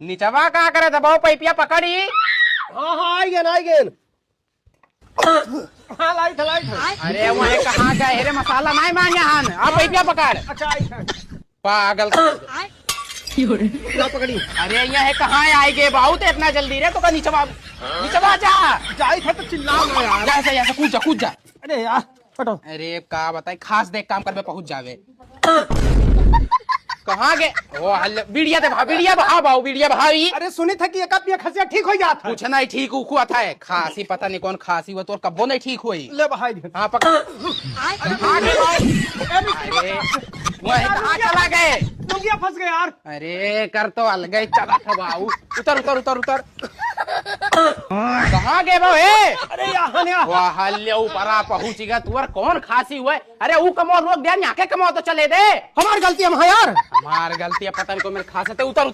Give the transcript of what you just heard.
नीचवा का करे दबाओ पैपिया पकड़ी। हाँ आई गेन हाँ लाइट अरे वही कहाँ गए रे मसाला नहीं मांगे हन आप पैपिया पकड़। अच्छा आई पागल ना पकड़ी। अरे यहाँ कहाँ आई गए बहुत इतना जल्दी रे तो नीचवा जा जाई था तो चिल्ला ना यार। जा ऐसे कूद जा। अरे यार हटो। अरे का बताए खास देख काम कर पहुंच जावे। कहाँ गए वो बीड़िया बीड़िया भाई। अरे सुनी था कि एक पिया खसिया ठीक हो जाता कुछ नहीं ठीक हुआ था खांसी पता नहीं कौन खांसी हुआ तो कब्बो नहीं ठीक हुई। ले बहाई हाँ पकड़। वही कहाँ चला गए लुंगिया फंस गए यार। अरे कर तो अलग ही चला था बाबू। उतर कहाँ गए वो अरे यहाँ वाह ऊपरा पहुंच गया तुअर कौन खांसी हुआ। अरे वो कमो रोक दे यहाँ के कमो तो चले दे। हमारी गलती हम यार। हमार गलती है पता नहीं को मेरे खांसी उतर